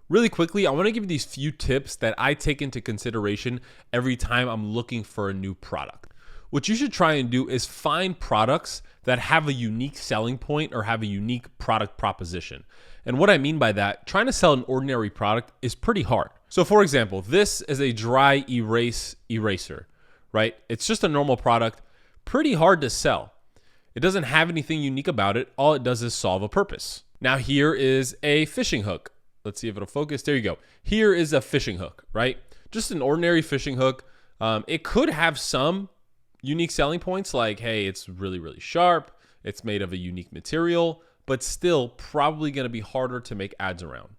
Really quickly, I want to give you these few tips that I take into consideration every time I'm looking for a new product. What you should try and do is find products that have a unique selling point or have a unique product proposition. And what I mean by that, trying to sell an ordinary product is pretty hard. So for example, this is a dry erase eraser, right? It's just a normal product, pretty hard to sell. It doesn't have anything unique about it. All it does is solve a purpose. Now here is a fishing hook. Let's see if it'll focus. There you go. Here is a fishing hook, right? Just an ordinary fishing hook. It could have some unique selling points like, hey, it's really, really sharp. It's made of a unique material, but still probably going to be harder to make ads around.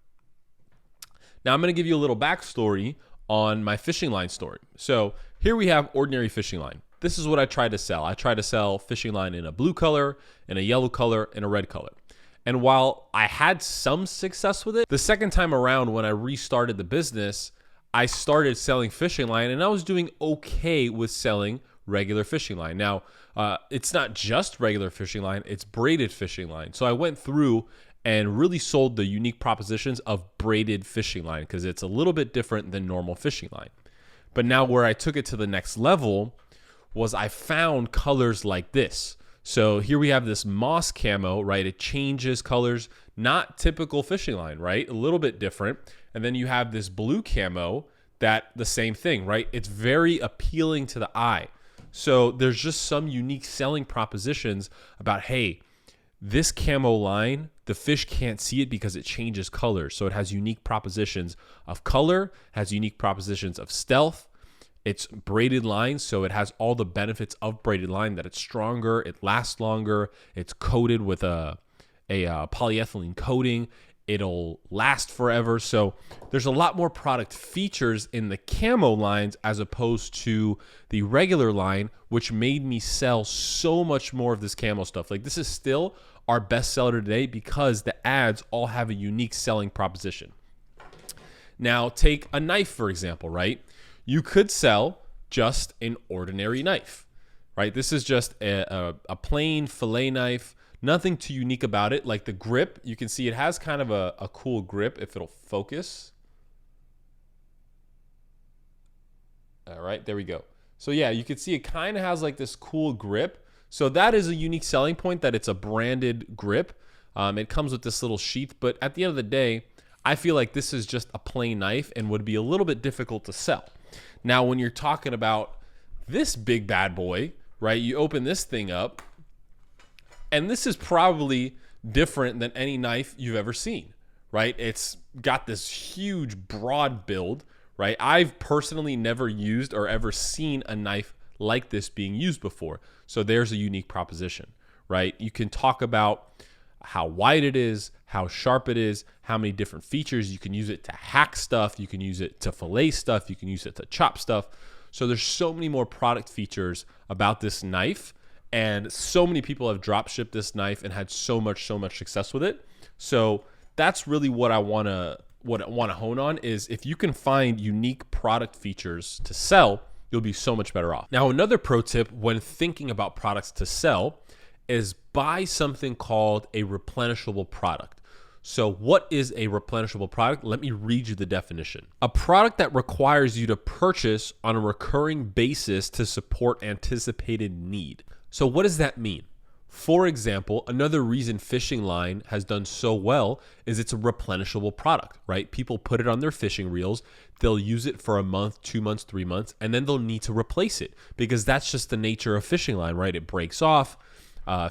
Now I'm going to give you a little backstory on my fishing line story. So here we have ordinary fishing line. This is what I try to sell. I try to sell fishing line in a blue color, in a yellow color, and a red color. And while I had some success with it, the second time around when I restarted the business, I started selling fishing line and I was doing okay with selling regular fishing line. Now, it's not just regular fishing line, it's braided fishing line. So I went through and really sold the unique propositions of braided fishing line because it's a little bit different than normal fishing line. But now where I took it to the next level was I found colors like this. So here we have this moss camo, right? It changes colors, not typical fishing line, right? A little bit different. And then you have this blue camo that the same thing, right? It's very appealing to the eye. So there's just some unique selling propositions about, hey, this camo line, the fish can't see it because it changes colors. So it has unique propositions of color, has unique propositions of stealth. It's braided line, so it has all the benefits of braided line, that it's stronger, it lasts longer, it's coated with a polyethylene coating, it'll last forever. So there's a lot more product features in the camo lines as opposed to the regular line, which made me sell so much more of this camo stuff. Like, this is still our best seller today because the ads all have a unique selling proposition. Now, take a knife, for example, right? You could sell just an ordinary knife, right? This is just a plain fillet knife, nothing too unique about it. Like the grip, you can see it has kind of a cool grip if it'll focus. All right, there we go. So yeah, you can see it kind of has like this cool grip. So that is a unique selling point, that it's a branded grip. It comes with this little sheath, but at the end of the day, I feel like this is just a plain knife and would be a little bit difficult to sell. Now, when you're talking about this big bad boy, right, you open this thing up, and this is probably different than any knife you've ever seen, right? It's got this huge, broad build, right? I've personally never used or ever seen a knife like this being used before. So there's a unique proposition, right? You can talk about how wide it is, how sharp it is, how many different features. You can use it to hack stuff. You can use it to fillet stuff. You can use it to chop stuff. So there's so many more product features about this knife, and so many people have drop shipped this knife and had so much success with it. So that's really what I want to hone on, is if you can find unique product features to sell, you'll be so much better off. Now, another pro tip when thinking about products to sell is buy something called a replenishable product. So what is a replenishable product? Let me read you the definition. A product that requires you to purchase on a recurring basis to support anticipated need. So what does that mean? For example, another reason fishing line has done so well is it's a replenishable product, right? People put it on their fishing reels, they'll use it for a month, 2 months, 3 months, and then they'll need to replace it because that's just the nature of fishing line, right? It breaks off.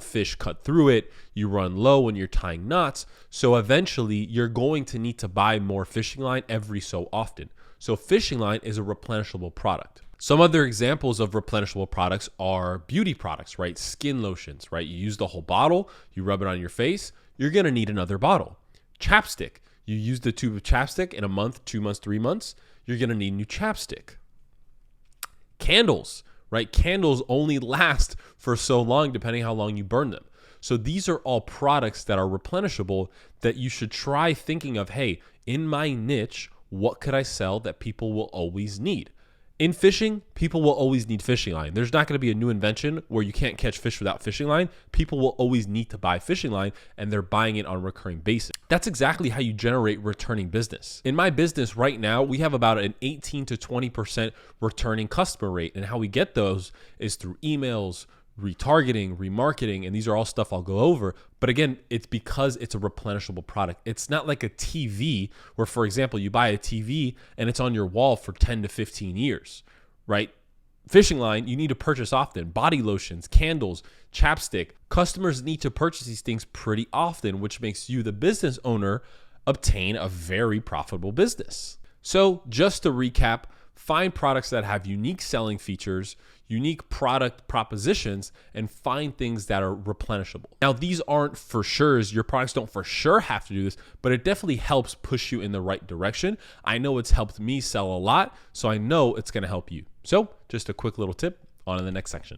Fish cut through it, you run low when you're tying knots. So eventually you're going to need to buy more fishing line every so often. So fishing line is a replenishable product. Some other examples of replenishable products are beauty products, right? Skin lotions, right? You use the whole bottle, you rub it on your face, you're gonna need another bottle. Chapstick, you use the tube of chapstick in a month, 2 months, 3 months, you're gonna need new chapstick. Candles, right? Candles only last for so long depending how long you burn them. So these are all products that are replenishable that you should try thinking of, hey, in my niche, what could I sell that people will always need? In fishing, people will always need fishing line. There's not going to be a new invention where you can't catch fish without fishing line. People will always need to buy fishing line, and they're buying it on a recurring basis. That's exactly how you generate returning business. In my business right now, we have about an 18 to 20% returning customer rate, and how we get those is through emails, retargeting, remarketing, and these are all stuff I'll go over. But again, it's because it's a replenishable product. It's not like a TV where, for example, you buy a TV and it's on your wall for 10 to 15 years, right? Fishing line, you need to purchase often. Body lotions, candles, chapstick. Customers need to purchase these things pretty often, which makes you, the business owner, obtain a very profitable business. So just to recap, find products that have unique selling features, unique product propositions, and find things that are replenishable. Now, these aren't for sure's. Your products don't for sure have to do this, but it definitely helps push you in the right direction. I know it's helped me sell a lot, so I know it's going to help you. So just a quick little tip on in the next section.